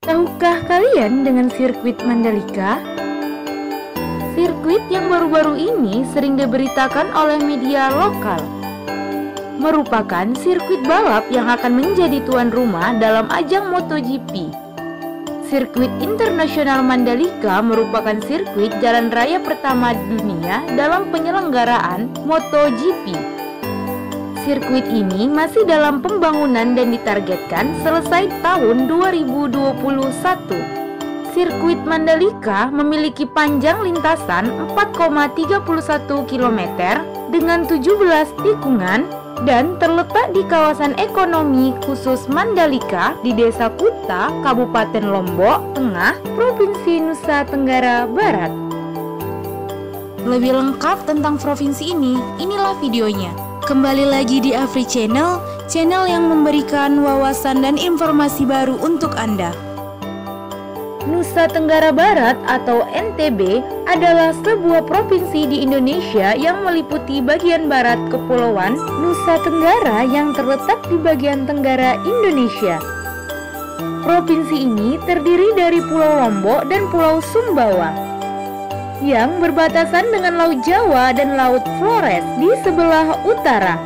Tahukah kalian dengan sirkuit Mandalika? Sirkuit yang baru-baru ini sering diberitakan oleh media lokal. Merupakan sirkuit balap yang akan menjadi tuan rumah dalam ajang MotoGP. Sirkuit Internasional Mandalika merupakan sirkuit jalan raya pertama di dunia dalam penyelenggaraan MotoGP. Sirkuit ini masih dalam pembangunan dan ditargetkan selesai tahun 2021. Sirkuit Mandalika memiliki panjang lintasan 4,31 km dengan 17 tikungan dan terletak di kawasan ekonomi khusus Mandalika di Desa Kuta, Kabupaten Lombok Tengah, Provinsi Nusa Tenggara Barat. Lebih lengkap tentang provinsi ini, inilah videonya. Kembali lagi di Afri Channel, channel yang memberikan wawasan dan informasi baru untuk Anda. Nusa Tenggara Barat atau NTB adalah sebuah provinsi di Indonesia yang meliputi bagian barat Kepulauan Nusa Tenggara yang terletak di bagian tenggara Indonesia. Provinsi ini terdiri dari Pulau Lombok dan Pulau Sumbawa yang berbatasan dengan Laut Jawa dan Laut Flores di sebelah utara.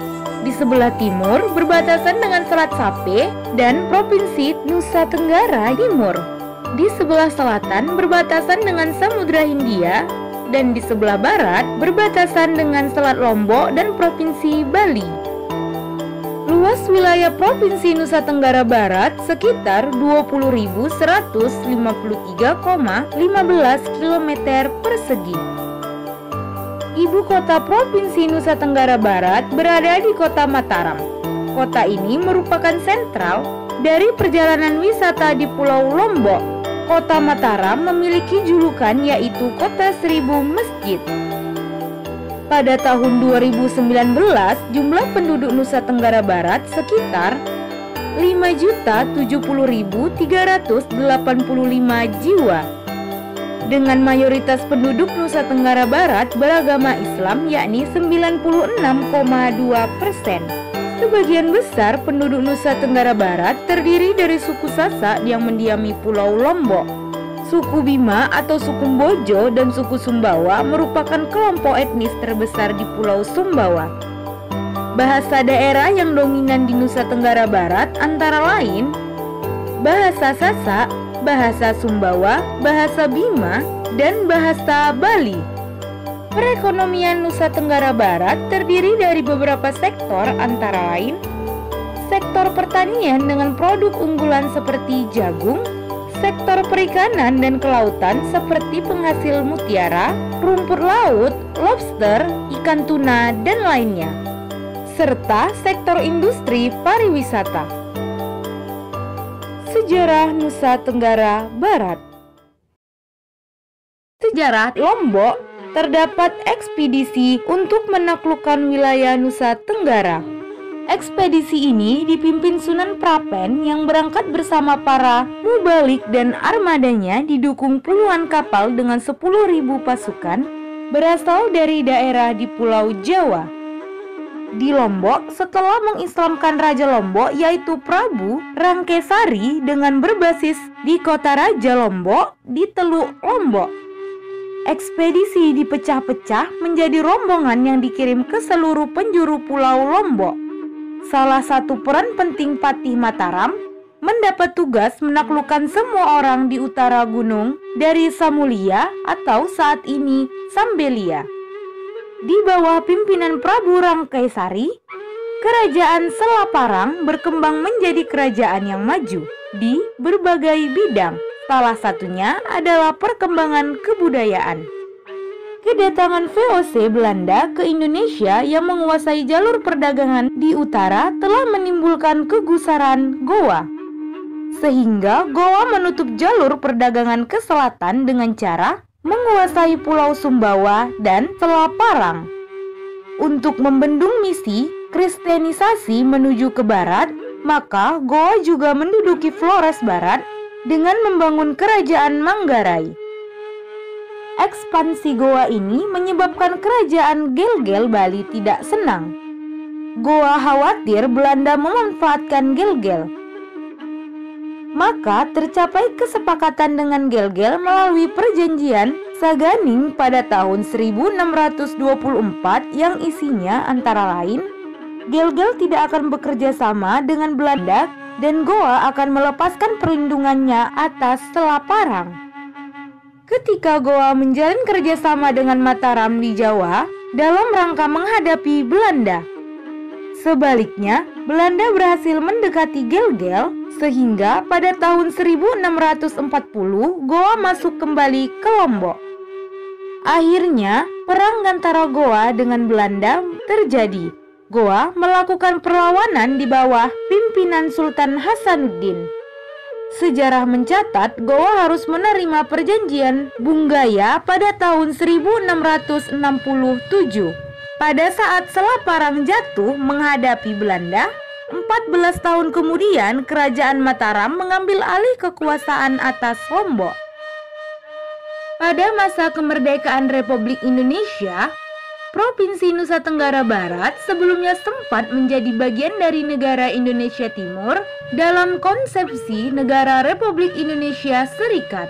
Di sebelah timur berbatasan dengan Selat Sape dan Provinsi Nusa Tenggara Timur. Di sebelah selatan berbatasan dengan Samudra Hindia dan di sebelah barat berbatasan dengan Selat Lombok dan Provinsi Bali. Luas wilayah Provinsi Nusa Tenggara Barat sekitar 20.153,15 km persegi. Ibu kota Provinsi Nusa Tenggara Barat berada di Kota Mataram. Kota ini merupakan sentral dari perjalanan wisata di Pulau Lombok. Kota Mataram memiliki julukan yaitu Kota Seribu Masjid. Pada tahun 2019, jumlah penduduk Nusa Tenggara Barat sekitar 5.070.385 jiwa. Dengan mayoritas penduduk Nusa Tenggara Barat beragama Islam yakni 96,2%. Sebagian besar penduduk Nusa Tenggara Barat terdiri dari suku Sasak yang mendiami Pulau Lombok. Suku Bima atau suku Bojo dan suku Sumbawa merupakan kelompok etnis terbesar di Pulau Sumbawa. Bahasa daerah yang dominan di Nusa Tenggara Barat antara lain bahasa Sasak, bahasa Sumbawa, bahasa Bima, dan bahasa Bali. Perekonomian Nusa Tenggara Barat terdiri dari beberapa sektor antara lain sektor pertanian dengan produk unggulan seperti jagung, sektor perikanan dan kelautan seperti penghasil mutiara, rumput laut, lobster, ikan tuna, dan lainnya, serta sektor industri pariwisata. Sejarah Nusa Tenggara Barat. Sejarah Lombok, terdapat ekspedisi untuk menaklukkan wilayah Nusa Tenggara. Ekspedisi ini dipimpin Sunan Prapen yang berangkat bersama para mubalik dan armadanya didukung puluhan kapal dengan 10.000 pasukan berasal dari daerah di Pulau Jawa. Di Lombok, setelah mengislamkan Raja Lombok yaitu Prabu Rangkesari dengan berbasis di kota Raja Lombok di Teluk Lombok. Ekspedisi dipecah-pecah menjadi rombongan yang dikirim ke seluruh penjuru Pulau Lombok. Salah satu peran penting Patih Mataram mendapat tugas menaklukkan semua orang di utara gunung dari Samulia atau saat ini Sambelia. Di bawah pimpinan Prabu Rangkaisari, kerajaan Selaparang berkembang menjadi kerajaan yang maju di berbagai bidang. Salah satunya adalah perkembangan kebudayaan. Kedatangan VOC Belanda ke Indonesia yang menguasai jalur perdagangan di utara telah menimbulkan kegusaran Goa. Sehingga Goa menutup jalur perdagangan ke selatan dengan cara menguasai Pulau Sumbawa dan Selaparang. Untuk membendung misi kristenisasi menuju ke barat, maka Goa juga menduduki Flores Barat dengan membangun kerajaan Manggarai. Ekspansi Goa ini menyebabkan kerajaan Gel-Gel Bali tidak senang. Goa khawatir Belanda memanfaatkan Gel-Gel. Maka tercapai kesepakatan dengan Gel-Gel melalui perjanjian Saganing pada tahun 1624 yang isinya antara lain Gel-Gel tidak akan bekerja sama dengan Belanda dan Goa akan melepaskan perlindungannya atas Selaparang. Ketika Goa menjalin kerjasama dengan Mataram di Jawa dalam rangka menghadapi Belanda. Sebaliknya, Belanda berhasil mendekati Gel-Gel sehingga pada tahun 1640 Goa masuk kembali ke Lombok. Akhirnya, perang antara Goa dengan Belanda terjadi. Goa melakukan perlawanan di bawah pimpinan Sultan Hasanuddin. Sejarah mencatat Goa harus menerima perjanjian Bunggaya pada tahun 1667. Pada saat Selaparang jatuh menghadapi Belanda, 14 tahun kemudian Kerajaan Mataram mengambil alih kekuasaan atas Lombok. Pada masa kemerdekaan Republik Indonesia, Provinsi Nusa Tenggara Barat sebelumnya sempat menjadi bagian dari negara Indonesia Timur dalam konsepsi Negara Republik Indonesia Serikat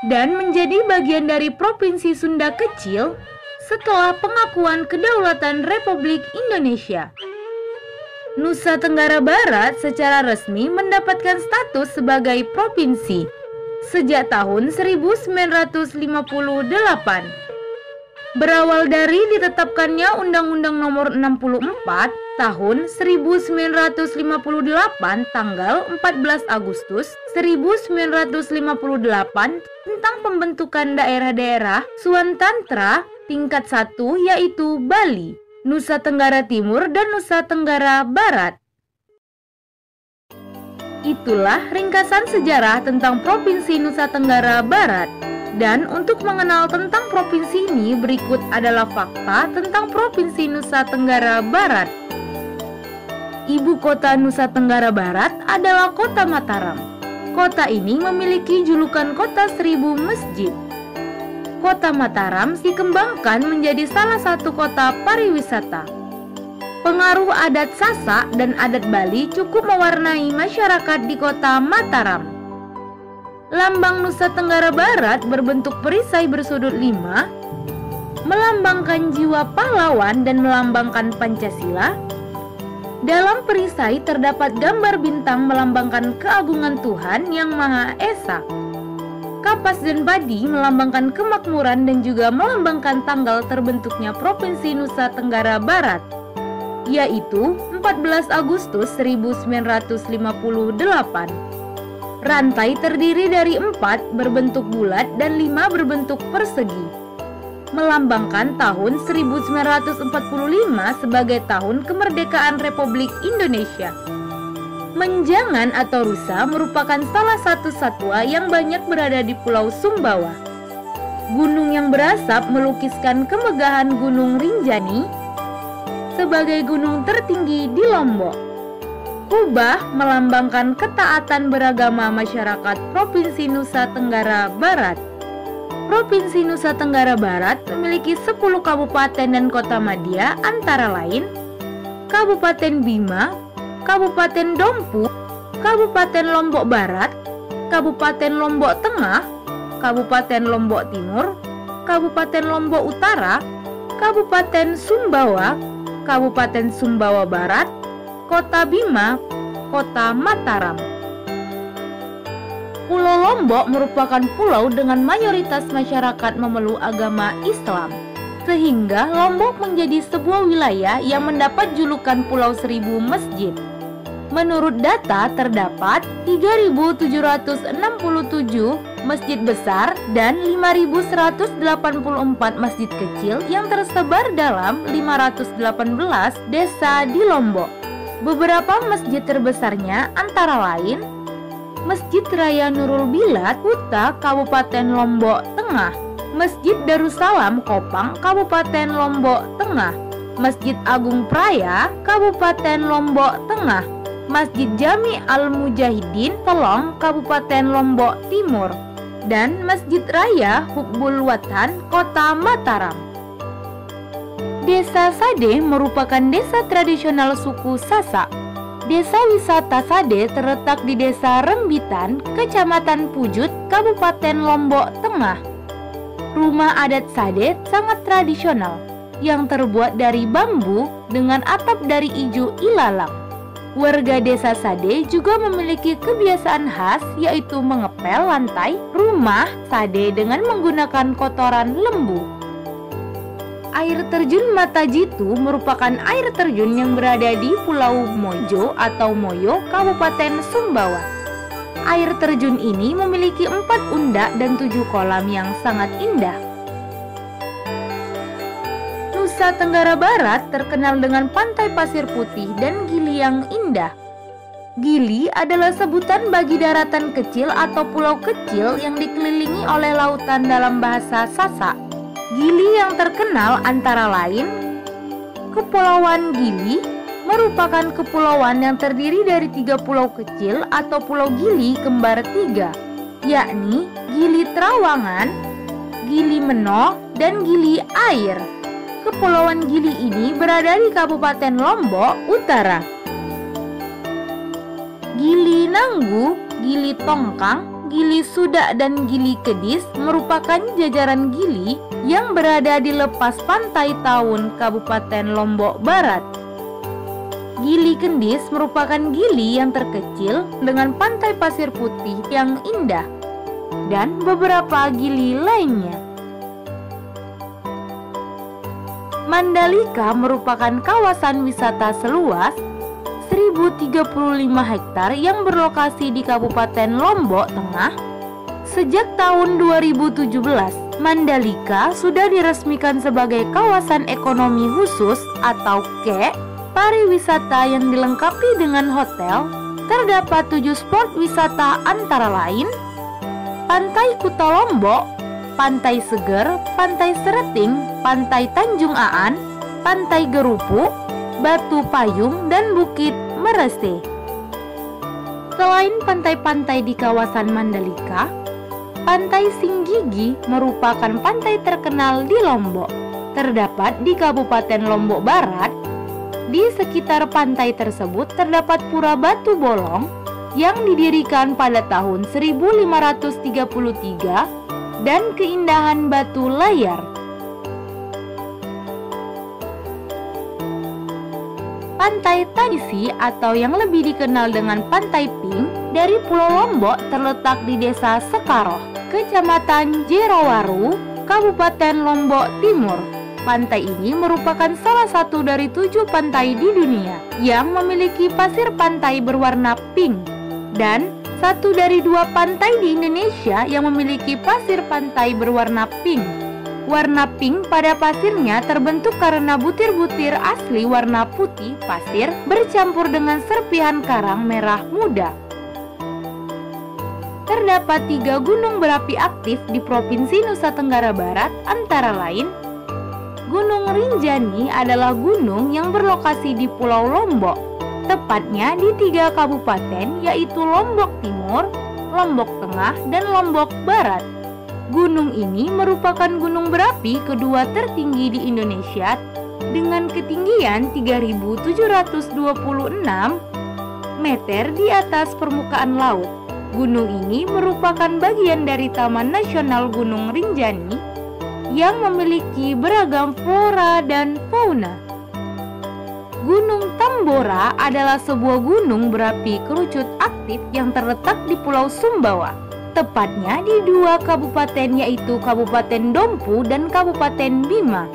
dan menjadi bagian dari Provinsi Sunda Kecil setelah pengakuan kedaulatan Republik Indonesia. Nusa Tenggara Barat secara resmi mendapatkan status sebagai provinsi sejak tahun 1958. Berawal dari ditetapkannya Undang-Undang Nomor 64 Tahun 1958 tanggal 14 Agustus 1958 tentang pembentukan daerah-daerah Swantantra tingkat 1 yaitu Bali, Nusa Tenggara Timur dan Nusa Tenggara Barat. Itulah ringkasan sejarah tentang Provinsi Nusa Tenggara Barat. Dan untuk mengenal tentang provinsi ini, berikut adalah fakta tentang Provinsi Nusa Tenggara Barat. Ibu kota Nusa Tenggara Barat adalah Kota Mataram. Kota ini memiliki julukan Kota Seribu Masjid. Kota Mataram dikembangkan menjadi salah satu kota pariwisata. Pengaruh adat Sasak dan adat Bali cukup mewarnai masyarakat di Kota Mataram. Lambang Nusa Tenggara Barat berbentuk perisai bersudut 5, melambangkan jiwa pahlawan dan melambangkan Pancasila. Dalam perisai terdapat gambar bintang melambangkan keagungan Tuhan Yang Maha Esa. Kapas dan padi melambangkan kemakmuran dan juga melambangkan tanggal terbentuknya Provinsi Nusa Tenggara Barat, yaitu 14 Agustus 1958. Rantai terdiri dari 4 berbentuk bulat dan 5 berbentuk persegi, melambangkan tahun 1945 sebagai tahun kemerdekaan Republik Indonesia. Menjangan atau rusa merupakan salah satu satwa yang banyak berada di Pulau Sumbawa. Gunung yang berasap melukiskan kemegahan Gunung Rinjani sebagai gunung tertinggi di Lombok. Kubah melambangkan ketaatan beragama masyarakat Provinsi Nusa Tenggara Barat. Provinsi Nusa Tenggara Barat memiliki 10 kabupaten dan kota madya antara lain Kabupaten Bima, Kabupaten Dompu, Kabupaten Lombok Barat, Kabupaten Lombok Tengah, Kabupaten Lombok Timur, Kabupaten Lombok Utara, Kabupaten Sumbawa, Kabupaten Sumbawa Barat, Kota Bima, Kota Mataram. Pulau Lombok merupakan pulau dengan mayoritas masyarakat memeluk agama Islam, sehingga Lombok menjadi sebuah wilayah yang mendapat julukan Pulau Seribu Masjid. Menurut data terdapat 3.767 masjid besar dan 5.184 masjid kecil yang tersebar dalam 518 desa di Lombok. Beberapa masjid terbesarnya antara lain Masjid Raya Nurul Bilad, Kuta, Kabupaten Lombok Tengah, Masjid Darussalam Kopang, Kabupaten Lombok Tengah, Masjid Agung Praya, Kabupaten Lombok Tengah, Masjid Jami Al-Mujahidin, Telong, Kabupaten Lombok Timur, dan Masjid Raya Hubbul Watan, Kota Mataram. Desa Sade merupakan desa tradisional suku Sasak. Desa wisata Sade terletak di Desa Rembitan, Kecamatan Pujut, Kabupaten Lombok Tengah. Rumah adat Sade sangat tradisional, yang terbuat dari bambu dengan atap dari ijo ilalang. Warga desa Sade juga memiliki kebiasaan khas, yaitu mengepel lantai rumah Sade dengan menggunakan kotoran lembu. Air terjun Mata Jitu merupakan air terjun yang berada di Pulau Mojo atau Moyo, Kabupaten Sumbawa. Air terjun ini memiliki 4 undak dan 7 kolam yang sangat indah. Nusa Tenggara Barat terkenal dengan pantai pasir putih dan gili yang indah. Gili adalah sebutan bagi daratan kecil atau pulau kecil yang dikelilingi oleh lautan dalam bahasa Sasak. Gili yang terkenal antara lain Kepulauan Gili merupakan kepulauan yang terdiri dari 3 pulau kecil atau pulau Gili kembar 3, yakni Gili Trawangan, Gili Meno, dan Gili Air. Kepulauan Gili ini berada di Kabupaten Lombok Utara. Gili Nanggu, Gili Tongkang, Gili Sudak, dan Gili Kedis merupakan jajaran gili yang berada di lepas pantai Taun, Kabupaten Lombok Barat. Gili Kendis merupakan gili yang terkecil dengan pantai pasir putih yang indah dan beberapa gili lainnya. Mandalika merupakan kawasan wisata seluas 1035 hektar yang berlokasi di Kabupaten Lombok Tengah. Sejak tahun 2017, Mandalika sudah diresmikan sebagai kawasan ekonomi khusus atau KE pariwisata yang dilengkapi dengan hotel. Terdapat 7 spot wisata antara lain Pantai Kuta Lombok, Pantai Seger, Pantai Sereting, Pantai Tanjung Aan, Pantai Gerupuk, Batu Payung, dan Bukit Merese. Selain pantai-pantai di kawasan Mandalika, Pantai Singgigi merupakan pantai terkenal di Lombok. Terdapat di Kabupaten Lombok Barat. Di sekitar pantai tersebut terdapat Pura Batu Bolong yang didirikan pada tahun 1533 dan keindahan batu layar. Pantai Tanisi atau yang lebih dikenal dengan Pantai Pink dari Pulau Lombok terletak di Desa Sekaroh, Kecamatan Jerowaru, Kabupaten Lombok Timur. Pantai ini merupakan salah satu dari 7 pantai di dunia yang memiliki pasir pantai berwarna pink dan satu dari 2 pantai di Indonesia yang memiliki pasir pantai berwarna pink. Warna pink pada pasirnya terbentuk karena butir-butir asli warna putih pasir bercampur dengan serpihan karang merah muda. Terdapat 3 gunung berapi aktif di Provinsi Nusa Tenggara Barat, antara lain Gunung Rinjani adalah gunung yang berlokasi di Pulau Lombok, tepatnya di 3 kabupaten yaitu Lombok Timur, Lombok Tengah, dan Lombok Barat. Gunung ini merupakan gunung berapi kedua tertinggi di Indonesia dengan ketinggian 3.726 meter di atas permukaan laut. Gunung ini merupakan bagian dari Taman Nasional Gunung Rinjani yang memiliki beragam flora dan fauna. Gunung Tambora adalah sebuah gunung berapi kerucut aktif yang terletak di Pulau Sumbawa, tepatnya di 2 kabupaten yaitu Kabupaten Dompu dan Kabupaten Bima.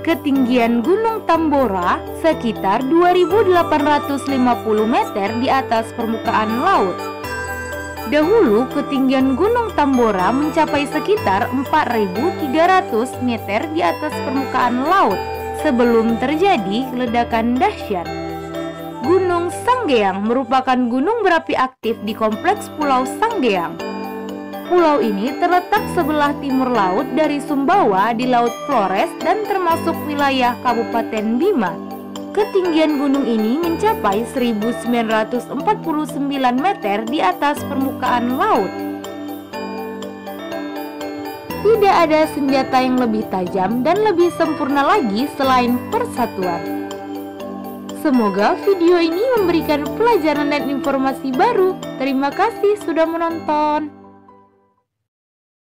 Ketinggian Gunung Tambora sekitar 2.850 meter di atas permukaan laut. Dahulu ketinggian Gunung Tambora mencapai sekitar 4.300 meter di atas permukaan laut sebelum terjadi ledakan dahsyat. Gunung Sanggeang merupakan gunung berapi aktif di kompleks Pulau Sanggeang. Pulau ini terletak sebelah timur laut dari Sumbawa di Laut Flores dan termasuk wilayah Kabupaten Bima. Ketinggian gunung ini mencapai 1.949 meter di atas permukaan laut. Tidak ada senjata yang lebih tajam dan lebih sempurna lagi selain persatuan. Semoga video ini memberikan pelajaran dan informasi baru. Terima kasih sudah menonton.